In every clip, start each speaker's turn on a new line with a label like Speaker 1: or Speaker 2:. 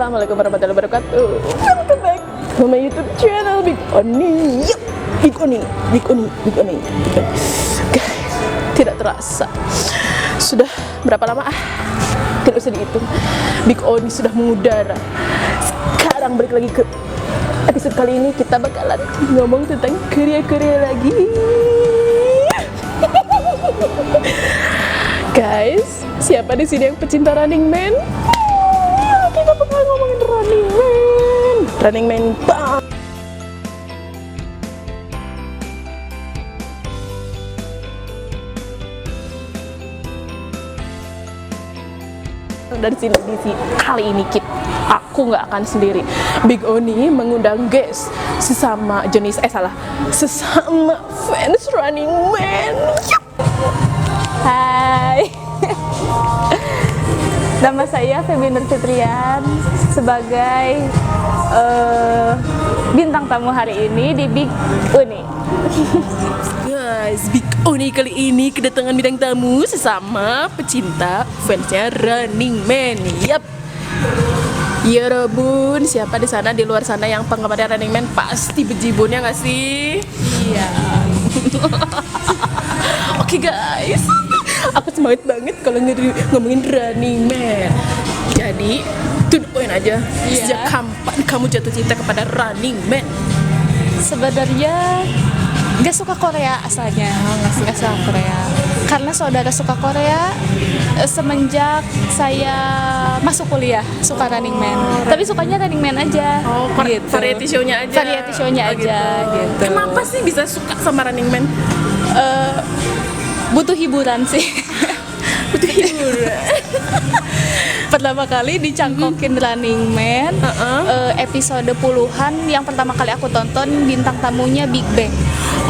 Speaker 1: Assalamualaikum warahmatullahi wabarakatuh. Welcome back to my YouTube channel Big Oni. Big Oni. Guys, tidak terasa sudah berapa lama? Tidak usah dihitung. Big Oni sudah mengudara. Sekarang balik lagi ke episode kali ini, kita bakalan ngomong tentang Korea lagi. Guys, siapa di sini yang pecinta Running Man? Kita bakal ngomongin Running Man bang. Dari sini kali ini aku nggak akan sendiri. Big Oni mengundang guys sesama fans Running Man. Yup.
Speaker 2: Hai, nama saya Feby Nur Fitrian sebagai bintang tamu hari ini di Big Oni.
Speaker 1: Guys, Big Oni kali ini kedatangan bintang tamu sesama pecinta fansnya Running Man. Yap. Ya Robun, siapa di sana di luar sana yang penggemarnya Running Man pasti bejibunnya nggak sih?
Speaker 2: Iya.
Speaker 1: Oke guys, aku semangat banget kalau ngomongin Running Man. Jadi, to the point aja. Sejak kapan kamu jatuh cinta kepada Running Man?
Speaker 2: Sebenarnya gak suka Korea asalnya, gak suka Korea. Karena saudara suka Korea semenjak saya masuk kuliah suka Running Man. Tapi sukanya Running Man aja.
Speaker 1: Oh,
Speaker 2: gitu.
Speaker 1: Variety show-nya aja.
Speaker 2: Variety show-nya aja gitu.
Speaker 1: Kenapa sih bisa suka sama Running Man?
Speaker 2: Butuh hiburan sih.
Speaker 1: Butuh hiburan.
Speaker 2: Pertama kali dicangkokin Running Man, episode puluhan yang pertama kali aku tonton bintang tamunya Big Bang.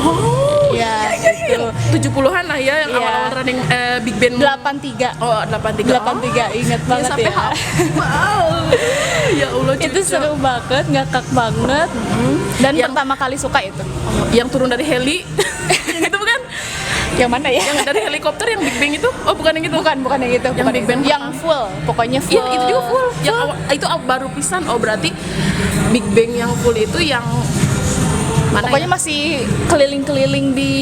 Speaker 1: Oh,
Speaker 2: ya,
Speaker 1: gitu. 70-an lah ya yang awal-awal Running Big Bang.
Speaker 2: 83.
Speaker 1: Oh, 83.
Speaker 2: 83, ingat banget
Speaker 1: sampai
Speaker 2: ya.
Speaker 1: Wow. Ya Allah,
Speaker 2: Itu seru banget, ngakak banget. Dan pertama kali suka itu.
Speaker 1: Yang turun dari heli. Yang itu bukan?
Speaker 2: Yang mana ya?
Speaker 1: Yang dari helikopter yang Big Bang itu? Oh, bukan yang itu.
Speaker 2: Bukan yang itu.
Speaker 1: Yang Big Bang.
Speaker 2: Yang full, pokoknya full.
Speaker 1: Iya, itu juga full. Yang itu baru pisan. Oh, berarti Big Bang yang full itu yang mana?
Speaker 2: Pokoknya ya? Masih keliling-keliling di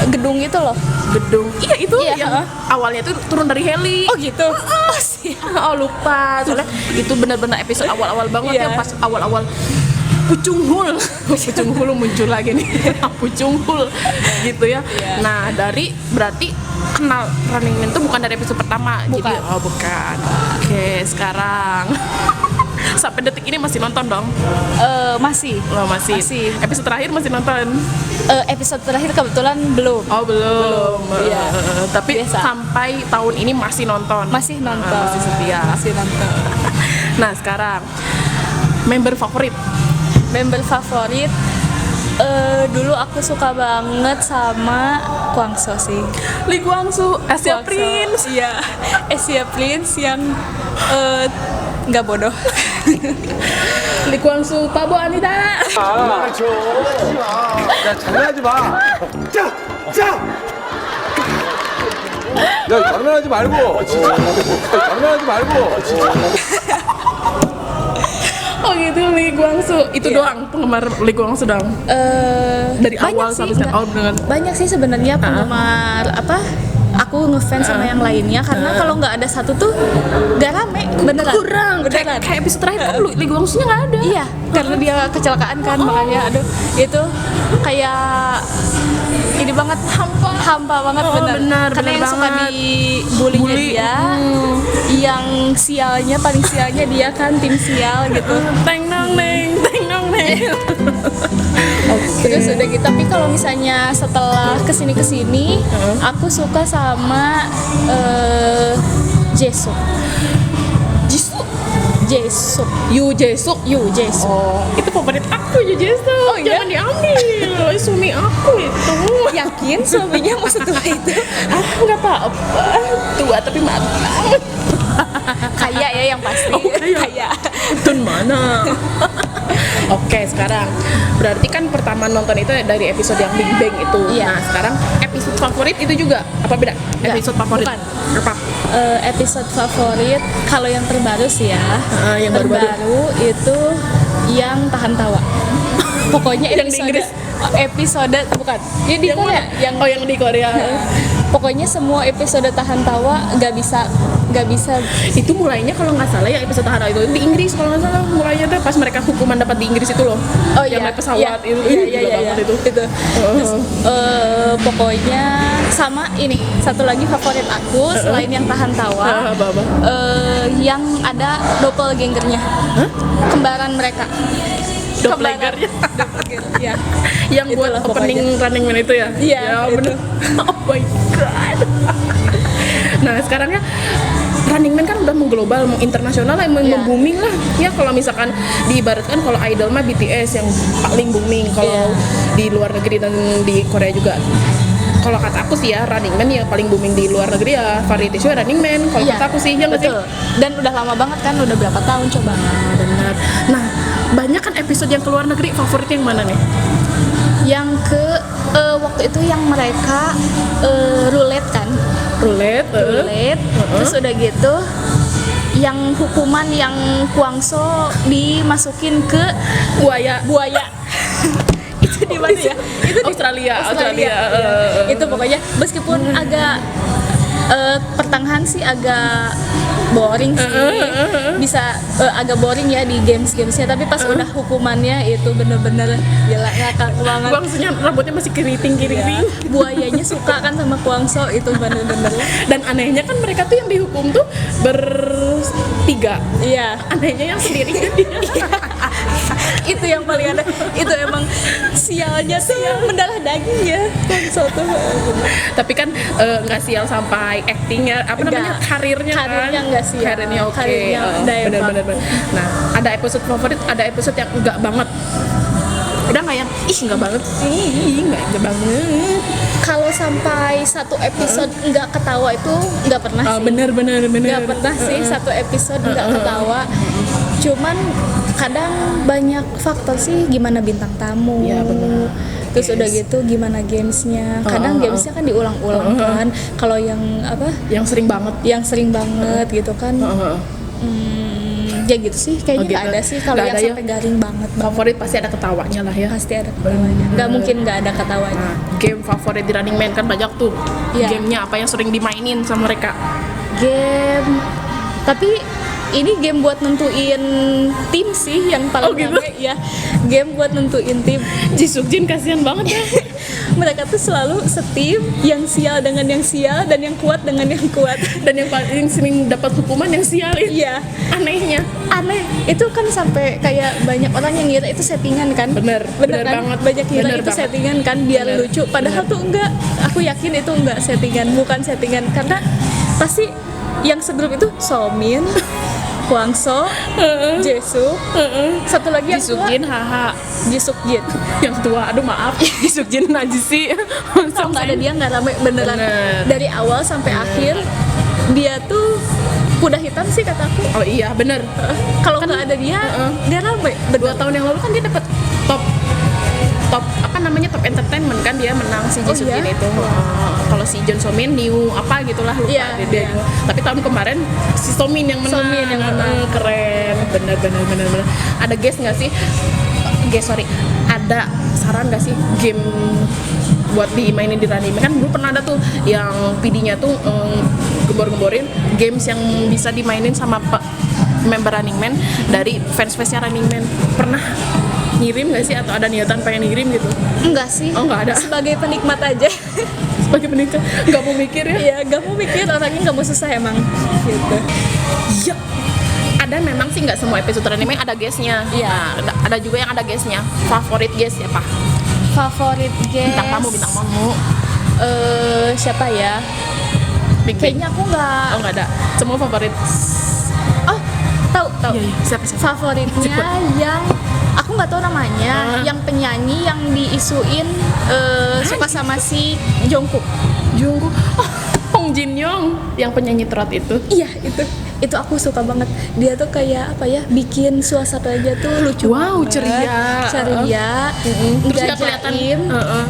Speaker 2: gedung itu loh.
Speaker 1: Gedung. Iya, itu yang
Speaker 2: Iya,
Speaker 1: awalnya itu turun dari heli.
Speaker 2: Oh gitu.
Speaker 1: Oh, lupa. Soalnya itu benar-benar episode awal-awal banget yang pas awal-awal Pucung Hul muncul lagi nih. Pucung Hul gitu ya. Nah, berarti kenal Running Man itu bukan dari episode pertama.
Speaker 2: Bukan.
Speaker 1: Jadi bukan. Oke, sekarang sampai detik ini masih nonton dong?
Speaker 2: Masih.
Speaker 1: Episode terakhir masih nonton?
Speaker 2: Episode terakhir kebetulan belum.
Speaker 1: Oh, belum.
Speaker 2: Iya.
Speaker 1: Tapi
Speaker 2: biasa.
Speaker 1: sampai tahun ini masih nonton.
Speaker 2: Masih nonton.
Speaker 1: Masih setia.
Speaker 2: Masih nonton.
Speaker 1: Nah, sekarang member favorit.
Speaker 2: Dulu aku suka banget sama Kwangso sih.
Speaker 1: Lee Kwang-soo, Asia Prince.
Speaker 2: Iya, Asia Prince yang nggak bodoh.
Speaker 1: Lee Kwang-soo, Pak Bo Anita.
Speaker 3: 저 야, 장난하지 마. 자. 야, 장난하지 말고. 장난하지 말고.
Speaker 1: Oh gitu, Lee Kwang-soo. Itu doang penggemar Lee Kwang-soo doang. Dari awal sampai sekarang. Oh, dengan
Speaker 2: Banyak sih sebenarnya penggemar aku ngefans sama yang lainnya karena kalau nggak ada satu tuh nggak rame beneran.
Speaker 1: kurang. Kayak episode terakhir kan Lee Kwang-soo-nya nggak ada.
Speaker 2: Iya, karena dia kecelakaan kan makanya itu kayak ini banget hampa banget bener. Karena yang suka dibully dia, yang paling sialnya dia kan tim sial gitu.
Speaker 1: Teng nong neng.
Speaker 2: Terus udah gitu, tapi kalau misalnya setelah kesini aku suka sama Jisoo. Yu Jae-suk.
Speaker 1: Oh, itu favorit aku Yu Jae-suk.
Speaker 2: Oh, iya?
Speaker 1: Jangan diambil. Suami aku itu.
Speaker 2: Yakin suaminya mau setua itu?
Speaker 1: Aku nggak tahu. Tua tapi matang.
Speaker 2: Kaya ya yang pasti.
Speaker 1: Oh, kaya. Tun mana? Oke, sekarang sekarang. Berarti kan pertama nonton itu dari episode yang Big Bang itu.
Speaker 2: Iya.
Speaker 1: Nah, sekarang episode favorit itu juga apa beda?
Speaker 2: Enggak,
Speaker 1: Episode favorit
Speaker 2: bukan.
Speaker 1: apa?
Speaker 2: Episode favorit kalau yang terbaru sih ya.
Speaker 1: Yang baru-baru.
Speaker 2: terbaru itu yang tahan tawa. Pokoknya
Speaker 1: Yang di
Speaker 2: episode
Speaker 1: Inggris?
Speaker 2: episode bukan. Ya di
Speaker 1: Yang
Speaker 2: Korea.
Speaker 1: mana? Oh, yang di Korea.
Speaker 2: Pokoknya semua episode tahan tawa nggak bisa
Speaker 1: Itu mulainya kalau nggak salah ya episode tahan itu di Inggris kalau nggak salah mulainya tuh pas mereka hukuman dapat di Inggris itu loh.
Speaker 2: Oh
Speaker 1: yang
Speaker 2: iya,
Speaker 1: naik pesawat itu.
Speaker 2: iya,
Speaker 1: Gila banget itu.
Speaker 2: Terus, pokoknya sama ini satu lagi favorit aku selain yang tahan tawa,
Speaker 1: Apa-apa?
Speaker 2: yang ada doppelgangernya, kembaran mereka.
Speaker 1: Doppelgangernya.
Speaker 2: Iya.
Speaker 1: Yang buat
Speaker 2: Itulah
Speaker 1: opening
Speaker 2: pokoknya.
Speaker 1: Running Man itu ya?
Speaker 2: Iya,
Speaker 1: Ya
Speaker 2: itu.
Speaker 1: bener. Oh my god. Nah sekarang ya Running Man kan udah mengglobal, menginternasional lah,
Speaker 2: Iya.
Speaker 1: booming lah. Ya kalau misalkan diibaratkan kalau idol mah BTS yang paling booming. Kalau
Speaker 2: Iya.
Speaker 1: di luar negeri dan di Korea juga. Kalau kata aku sih ya Running Man ya paling booming di luar negeri ya variety show Running Man. Kalau
Speaker 2: Iya,
Speaker 1: kata aku sih ya nggak sih?
Speaker 2: betul. Dan udah lama banget kan, udah berapa tahun coba?
Speaker 1: Benar. Nah banyak kan episode yang ke luar negeri, favorit yang mana nih?
Speaker 2: Yang ke waktu itu yang mereka roulette kan,
Speaker 1: Roulette.
Speaker 2: terus udah gitu yang hukuman yang Kwangso dimasukin ke
Speaker 1: Buaya.
Speaker 2: itu di mana ya? Itu di
Speaker 1: Australia.
Speaker 2: Iya. Itu pokoknya meskipun agak pertengahan sih agak boring sih, bisa agak boring ya di gamesnya, tapi pas udah hukumannya itu bener-bener gila ngakak banget.
Speaker 1: Kwangsonya rambutnya masih keriting.
Speaker 2: Buayanya suka kan sama Kwangso, itu bener-bener.
Speaker 1: Dan anehnya kan mereka tuh yang dihukum tuh bertiga.
Speaker 2: Iya,
Speaker 1: Anehnya yang sendiri
Speaker 2: itu yang paling aneh. Itu emang sialnya tuh mendarah daging ya Kwangso tuh.
Speaker 1: Tapi kan nggak sial sampai actingnya apa namanya
Speaker 2: Nggak.
Speaker 1: karirnya kan.
Speaker 2: Karirnya nggak sial.
Speaker 1: Karirnya oke.
Speaker 2: Karirnya udah
Speaker 1: Bener. Nah ada episode favorit, ada episode yang enggak banget. Udah nggak yang enggak banget sih, enggak banget.
Speaker 2: Kalau sampai satu episode nggak ketawa itu nggak pernah sih.
Speaker 1: Bener.
Speaker 2: Nggak pernah sih satu episode nggak ketawa. Cuman kadang banyak faktor sih, gimana bintang tamu.
Speaker 1: Iya, benar.
Speaker 2: Terus udah gitu gimana gamesnya. Kadang gamesnya kan diulang-ulang kan. Kalau yang apa?
Speaker 1: Yang sering banget.
Speaker 2: Yang sering banget gitu kan. Ya gitu sih. Kayaknya nggak
Speaker 1: gitu.
Speaker 2: ada sih kalau
Speaker 1: Nggak
Speaker 2: yang
Speaker 1: ada ya?
Speaker 2: sampai garing banget.
Speaker 1: Favorit pasti ada ketawanya lah ya.
Speaker 2: Pasti ada ketawanya. Nggak mungkin nggak ada ketawanya.
Speaker 1: Nah, game favorit di Running Man kan banyak tuh.
Speaker 2: Iya.
Speaker 1: Gamenya apa yang sering dimainin sama mereka?
Speaker 2: Game, tapi ini game buat nentuin tim sih yang paling
Speaker 1: Oh, gitu?
Speaker 2: rame ya. Game buat nentuin tim.
Speaker 1: Jisukjin kasihan banget ya.
Speaker 2: Mereka tuh selalu setim, yang sial dengan yang sial dan yang kuat dengan yang kuat.
Speaker 1: Dan yang paling sering dapat hukuman yang sialin.
Speaker 2: Iya,
Speaker 1: Anehnya.
Speaker 2: aneh. Itu kan sampai kayak banyak orang yang ngira itu settingan kan?
Speaker 1: Bener
Speaker 2: kan?
Speaker 1: banget.
Speaker 2: Banyak ngira
Speaker 1: Bener
Speaker 2: itu
Speaker 1: banget.
Speaker 2: settingan kan biar
Speaker 1: Bener.
Speaker 2: lucu. Padahal tuh enggak. Aku yakin itu enggak settingan, bukan settingan, karena pasti yang segrup itu Somin, Kwangso, Jesu, satu lagi yang tua,
Speaker 1: Jisukjin haha.
Speaker 2: Jisukjin.
Speaker 1: Yang tua, aduh maaf. Jisukjin najis sih.
Speaker 2: Kalau nggak ada dia nggak rame beneran.
Speaker 1: Bener.
Speaker 2: Dari awal sampai akhir dia tuh kuda hitam sih kataku.
Speaker 1: Oh iya, bener.
Speaker 2: Kalau nggak ada dia, dia rame.
Speaker 1: 2 tahun yang lalu kan dia dapat top apa namanya top entertainment kan, dia menang si
Speaker 2: Oh,
Speaker 1: Jisukjin
Speaker 2: iya?
Speaker 1: itu. Kalau si John Somin new apa gitulah lupa
Speaker 2: Iya,
Speaker 1: dia.
Speaker 2: iya.
Speaker 1: Tapi tahun kemarin si Somin yang menang.
Speaker 2: Somin yang menang.
Speaker 1: Keren. Bener. Ada guess nggak sih? Ada saran nggak sih game buat dimainin di Running Man? Kan dulu pernah ada tuh yang PD-nya tuh gembor-gemborin games yang bisa dimainin sama member Running Man dari fans-fansnya Running Man. Pernah ngirim nggak sih atau ada niatan pengen ngirim gitu?
Speaker 2: Enggak sih.
Speaker 1: Oh, nggak ada.
Speaker 2: Sebagai penikmat aja.
Speaker 1: Sebagai penikah nggak mau mikir ya?
Speaker 2: Iya, nggak mau mikir, orangnya nggak mau susah emang. Gitu.
Speaker 1: Iya. Ada memang sih nggak semua episode Running Man ada guestnya.
Speaker 2: Iya.
Speaker 1: Nah, ada juga yang ada guestnya. Favorit guest siapa?
Speaker 2: Favorit guest.
Speaker 1: Bintang tamu.
Speaker 2: Siapa ya?
Speaker 1: Big Bang.
Speaker 2: Kayaknya aku nggak.
Speaker 1: Oh nggak ada. Semua favorit.
Speaker 2: Oh, tahu.
Speaker 1: Iya. Siapa?
Speaker 2: Favoritnya
Speaker 1: Sebut.
Speaker 2: yang aku nggak tahu namanya, yang penyanyi yang diisuin suka sama si Jungkook.
Speaker 1: Jungkook. Oh, Hong Jin Young yang penyanyi trot itu.
Speaker 2: Iya, itu aku suka banget. Dia tuh kayak apa ya, bikin suasananya tuh lucu
Speaker 1: Wow,
Speaker 2: banget. Ceria,
Speaker 1: Terus
Speaker 2: nggak
Speaker 1: nggak kelihatan,
Speaker 2: jaim,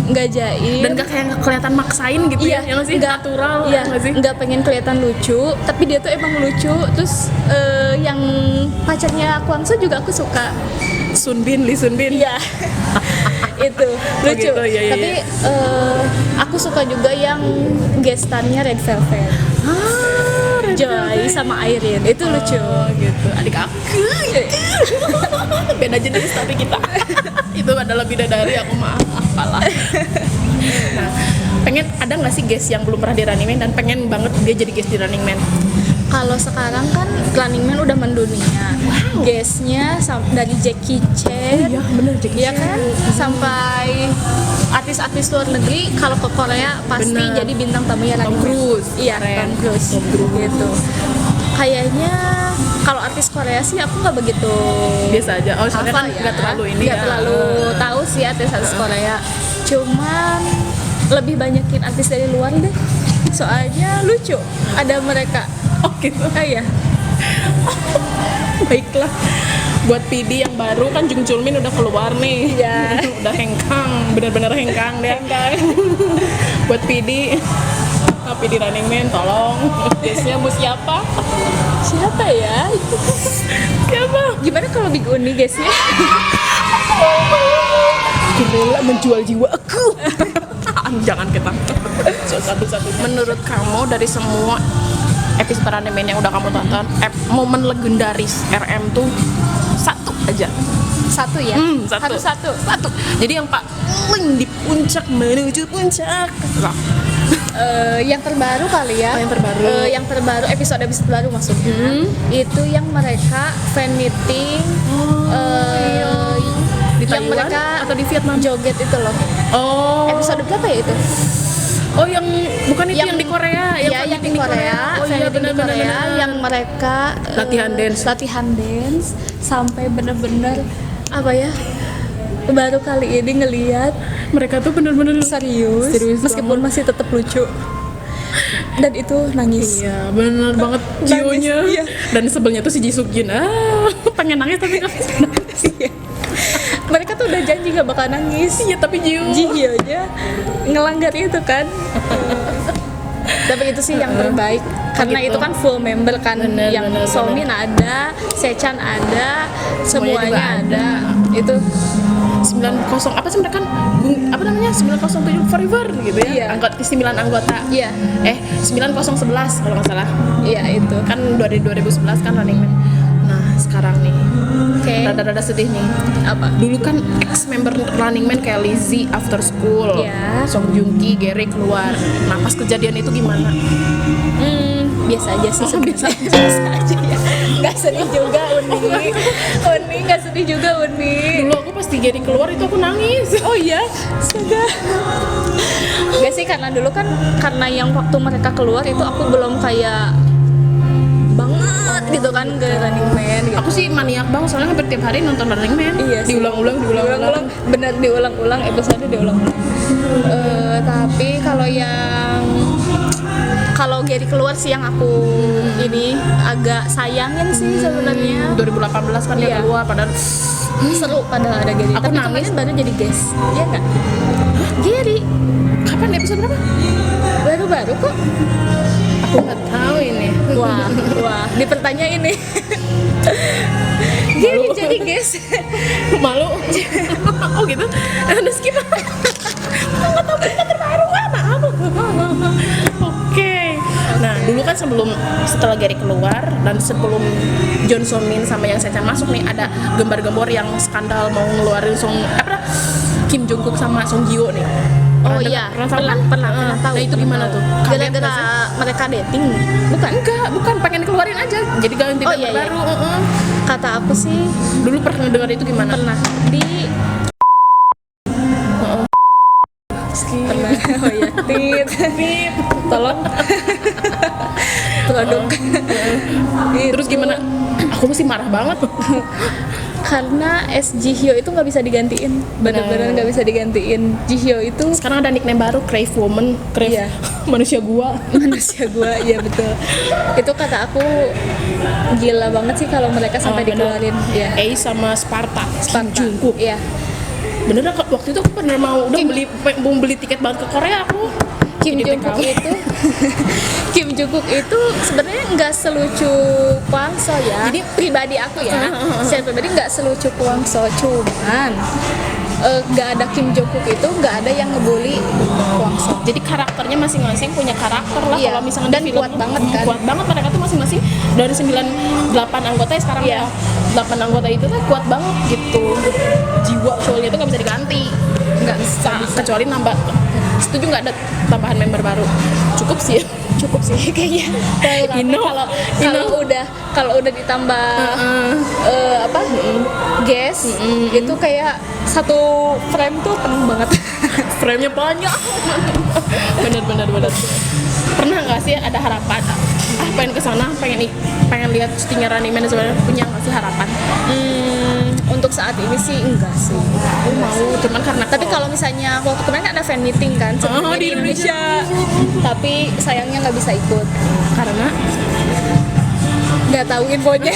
Speaker 2: nggak jaim,
Speaker 1: dan gak kayak nggak kelihatan maksain gitu
Speaker 2: iya,
Speaker 1: ya nggak sih, natural
Speaker 2: iya,
Speaker 1: nggak sih.
Speaker 2: nggak pengen kelihatan lucu, tapi dia tuh emang lucu. Terus yang pacarnya Kwang Soo juga aku suka.
Speaker 1: Lee Sun Bin.
Speaker 2: Iya. Itu lucu.
Speaker 1: gitu, iya, iya,
Speaker 2: Tapi
Speaker 1: iya.
Speaker 2: aku suka juga yang gestannya Red Velvet. Joy sama Irene itu lucu.
Speaker 1: Gitu, adik aku beda jenis tapi kita itu adalah bidadari, aku mah apalah. Nah, pengen ada nggak sih guest yang belum pernah di Running Man dan pengen banget dia jadi guest di Running Man?
Speaker 2: Kalau sekarang kan Running Man udah mendunia. Guestnya dari Jackie Chan.
Speaker 1: Iya, bener, Jackie
Speaker 2: Iya
Speaker 1: Chan.
Speaker 2: kan? Sampai artis-artis luar negeri. Kalau ke Korea pasti
Speaker 1: Bener.
Speaker 2: jadi bintang tamunya
Speaker 1: Tom
Speaker 2: Running Man.
Speaker 1: Cruise.
Speaker 2: Iya,
Speaker 1: Keren.
Speaker 2: Tom Cruise. Gitu. Kayaknya kalau artis Korea sih aku nggak begitu
Speaker 1: Biasa aja. Oh, soalnya kan
Speaker 2: hafal ya.
Speaker 1: nggak terlalu ini
Speaker 2: Nggak
Speaker 1: ya.
Speaker 2: terlalu tahu sih artis-artis Korea. Cuman lebih banyakin artis dari luar deh. Soalnya lucu. Ada mereka.
Speaker 1: Oh gitu.
Speaker 2: Iya.
Speaker 1: Baiklah. Buat PD yang baru kan Jung Chulmin udah keluar nih.
Speaker 2: Iya.
Speaker 1: Udah hengkang, bener-bener hengkang dia. Buat PD, PD Running Man tolong. Guestnya mau siapa?
Speaker 2: Siapa ya?
Speaker 1: Siapa?
Speaker 2: Gimana kalau Big Uni guysnya?
Speaker 1: Aku rela menjual jiwa aku. Jangan kita satu-satu. Menurut kamu dari semua episode Running Man yang udah kamu tonton, momen legendaris RM tuh satu aja.
Speaker 2: Satu ya?
Speaker 1: Satu.
Speaker 2: Harus satu.
Speaker 1: Jadi yang paling di puncak menuju puncak.
Speaker 2: Yang terbaru kali ya?
Speaker 1: Oh, yang terbaru.
Speaker 2: Yang terbaru, episode baru maksudnya. Itu yang mereka fan meeting.
Speaker 1: Di
Speaker 2: yang
Speaker 1: Taiwan
Speaker 2: mereka
Speaker 1: atau di Vietnam?
Speaker 2: joget itu loh.
Speaker 1: Oh.
Speaker 2: Episode berapa ya itu?
Speaker 1: Oh, yang bukan itu yang di Korea,
Speaker 2: Iya, yang di Korea.
Speaker 1: Oh
Speaker 2: fan
Speaker 1: iya,
Speaker 2: meeting di
Speaker 1: benar-benar.
Speaker 2: Korea yang mereka latihan dance sampai bener-bener apa ya? Baru kali ini ngelihat
Speaker 1: Mereka tuh bener-bener
Speaker 2: serius meskipun masih tetap lucu. Dan itu nangis.
Speaker 1: Iya, bener banget Jio-nya.
Speaker 2: Iya.
Speaker 1: Dan sebelnya tuh si Ji Suk Jin. Pengen nangis tapi nggak bisa nangis.
Speaker 2: Mereka tuh udah janji gak bakal nangis.
Speaker 1: Iya, tapi Jio.
Speaker 2: Jihyo aja ngelanggar itu kan. Tapi itu sih yang terbaik karena
Speaker 1: gitu.
Speaker 2: itu kan full member kan.
Speaker 1: Bener,
Speaker 2: yang
Speaker 1: bener,
Speaker 2: Somin ada, Sechan ada,
Speaker 1: Semuanya juga
Speaker 2: semuanya ada. Itu
Speaker 1: 90 apa sih mereka kan apa namanya 907 Forever gitu ya.
Speaker 2: Iya.
Speaker 1: Anggota 9 anggota.
Speaker 2: iya,
Speaker 1: 9011 kalau nggak salah.
Speaker 2: iya itu.
Speaker 1: Kan dari 2011 kan Running Man. Nah, sekarang nih
Speaker 2: Oke.
Speaker 1: rada-rada sedih nih.
Speaker 2: Apa?
Speaker 1: Dulu kan ex member Running Man kayak Lizzy, After School,
Speaker 2: Iya.
Speaker 1: Song Joong Ki, Gary keluar. Nah, pas kejadian itu gimana?
Speaker 2: Biasa aja sih sebenarnya. Biasa aja ya. Nggak sedih juga Uni. Uni nggak sedih juga Uni.
Speaker 1: Dulu aku pas di Gary keluar itu aku nangis.
Speaker 2: Oh iya, sudah. Gak sih karena dulu kan karena yang waktu mereka keluar itu aku belum kayak banget gitu kan ke Running Man gitu.
Speaker 1: Aku sih maniak banget soalnya hampir tiap hari nonton Running Man.
Speaker 2: Iya sih.
Speaker 1: Diulang-ulang.
Speaker 2: Bener diulang-ulang episode diulang-ulang. Tapi kalau Gary keluar sih yang aku ini agak sayangin sih sebenarnya.
Speaker 1: 2018 kan dia
Speaker 2: Iya.
Speaker 1: keluar padahal
Speaker 2: Seru padahal ada Gary.
Speaker 1: Aku
Speaker 2: Tapi
Speaker 1: nangis.
Speaker 2: kemarin baru jadi guest. Iya nggak? Gary
Speaker 1: kapan di episode berapa?
Speaker 2: baru-baru kok.
Speaker 1: Aku nggak tahu ini.
Speaker 2: Wah, dipertanyain nih. Gary jadi guest.
Speaker 1: Malu. Oh gitu. Udah skip. Nggak tahu berita terbaru maaf. Oke. Nah, dulu kan setelah Gary keluar dan sebelum John So Min sama yang Sechan masuk nih ada gembar-gembor yang skandal mau ngeluarin Kim Jong Kook sama Song Ji Hyo nih.
Speaker 2: Oh
Speaker 1: Pernah
Speaker 2: iya,
Speaker 1: dengar? Pernah tahu. Nah, itu gimana tuh? Kaget nggak
Speaker 2: Gara-gara
Speaker 1: sih?
Speaker 2: mereka dating, bukan?
Speaker 1: Bukan pengen keluarin aja. Jadi ganti
Speaker 2: Oh,
Speaker 1: member
Speaker 2: iya, iya.
Speaker 1: baru.
Speaker 2: Kata aku sih
Speaker 1: Dulu pernah dengar itu gimana?
Speaker 2: pernah di pernah. Oh iya, tit. Tolong. Produk.
Speaker 1: Terus gimana? Aku masih marah banget.
Speaker 2: Karena S Jihyo itu nggak bisa digantiin, benar-benar nggak bisa digantiin. Jihyo itu
Speaker 1: Sekarang ada nickname baru, Crave Woman, Crave
Speaker 2: Iya.
Speaker 1: manusia gua.
Speaker 2: manusia gua, iya betul. Itu kata aku gila banget sih kalau mereka sampai
Speaker 1: benar.
Speaker 2: dikeluarin. Iya.
Speaker 1: A sama Sparta, Kim Jungkook.
Speaker 2: Iya.
Speaker 1: Bener dah, waktu itu aku pernah mau beli tiket banget ke Korea aku.
Speaker 2: Kim
Speaker 1: Jadi
Speaker 2: Jungkook
Speaker 1: TKW.
Speaker 2: itu Kim Jungkook itu sebenarnya nggak selucu Kwang So ya. Jadi pribadi aku ya, secara pribadi nggak selucu Kwang So, cuman nggak ada Kim Jungkook itu nggak ada yang ngebully Kwang So.
Speaker 1: Jadi karakternya masing-masing punya karakter lah.
Speaker 2: Iya,
Speaker 1: Kalau misalnya
Speaker 2: dan
Speaker 1: di film
Speaker 2: kuat banget kan.
Speaker 1: Kuat banget mereka tuh masing-masing dari 8 anggota ya sekarang
Speaker 2: Iya.
Speaker 1: ya. 8 anggota itu tuh kuat banget gitu. Jiwa soalnya itu nggak bisa diganti. Nggak bisa. Kecuali nambah. Setuju nggak ada tambahan member baru? Cukup sih.
Speaker 2: Cukup sih kayaknya.
Speaker 1: Ino.
Speaker 2: Kalau udah ditambah guest itu kayak satu frame tuh penuh banget.
Speaker 1: Frame-nya banyak. Bener. Pernah nggak sih ada harapan? Pengen kesana, pengen lihat syutingnya Running Man sebenarnya, punya nggak sih harapan?
Speaker 2: Untuk saat ini sih enggak sih.
Speaker 1: Aku mau, cuman karena
Speaker 2: Tapi kalau misalnya waktu kemarin ada fan meeting kan sebenarnya
Speaker 1: di Indonesia.
Speaker 2: tapi sayangnya nggak bisa ikut
Speaker 1: karena
Speaker 2: nggak tahu infonya.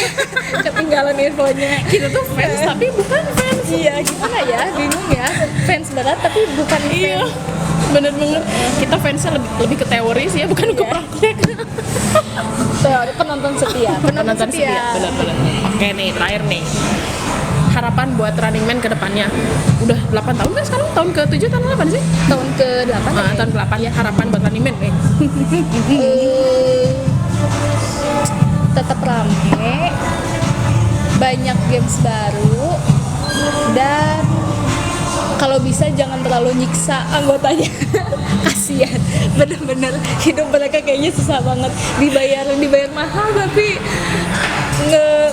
Speaker 2: Ketinggalan infonya.
Speaker 1: kita tuh fans tapi bukan fans.
Speaker 2: Iya, gimana ya, bingung ya, fans berat tapi bukan
Speaker 1: Iya,
Speaker 2: fans.
Speaker 1: bener banget. Kita fansnya lebih ke teori sih ya, bukan ke praktek.
Speaker 2: Teori penonton setia.
Speaker 1: Penonton setia. Bener. Oke nih, terakhir nih. Harapan buat Running Man ke depannya. Udah 8 tahun kan sekarang? Tahun ke-7, tahun ke-8 sih?
Speaker 2: Tahun ke-8
Speaker 1: Tahun ke-8 ya. Harapan buat Running Man nih.
Speaker 2: Tetap rame, banyak games baru, dan kalau bisa jangan terlalu nyiksa anggotanya. Kasian, bener-bener hidup mereka kayaknya susah banget, dibayar mahal tapi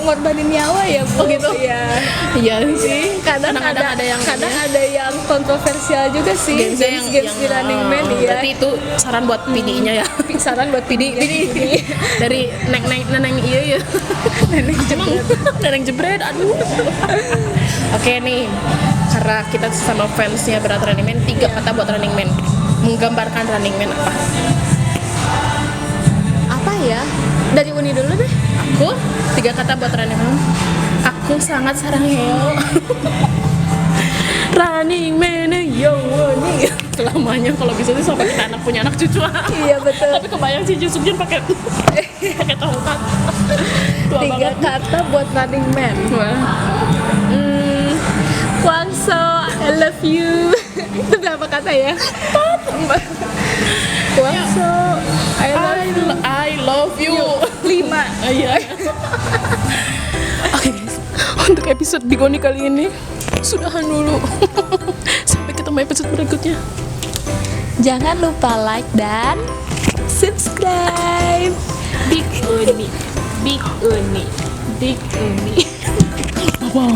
Speaker 2: ngorbanin nyawa ya Bu.
Speaker 1: gitu?
Speaker 2: Ya.
Speaker 1: Iya sih.
Speaker 2: Kadang ada yang kontroversial juga sih games di Running Man ya.
Speaker 1: Berarti itu saran buat PD-nya ya.
Speaker 2: Saran buat PD.
Speaker 1: Dari neneng iya ya. Neneng jebret, aduh. Oke nih, karena kita sama fansnya berat Running Man, 3 kata buat Running Man, menggambarkan Running Man apa?
Speaker 2: Apa ya? Dari Uni dulu deh.
Speaker 1: Aku 3 kata buat Running Man. Aku sangat sarang Heo. Running Man yo nih. Selamanya kalau bisa sih sampai kita punya anak cucu.
Speaker 2: Iya betul.
Speaker 1: Tapi kebayang sih Jusukjin pakai tongkat. Tua
Speaker 2: 3
Speaker 1: banget.
Speaker 2: kata buat Running Man. Kwang So, I love you. Itu berapa kata ya? Kwang So,
Speaker 1: I love you.
Speaker 2: 5.
Speaker 1: Iya. Oke guys, untuk episode Bigoni kali ini sudahan dulu. Sampai ketemu episode berikutnya.
Speaker 2: Jangan lupa like dan subscribe.
Speaker 1: Big Uni.
Speaker 2: Big Uni.
Speaker 1: Wow.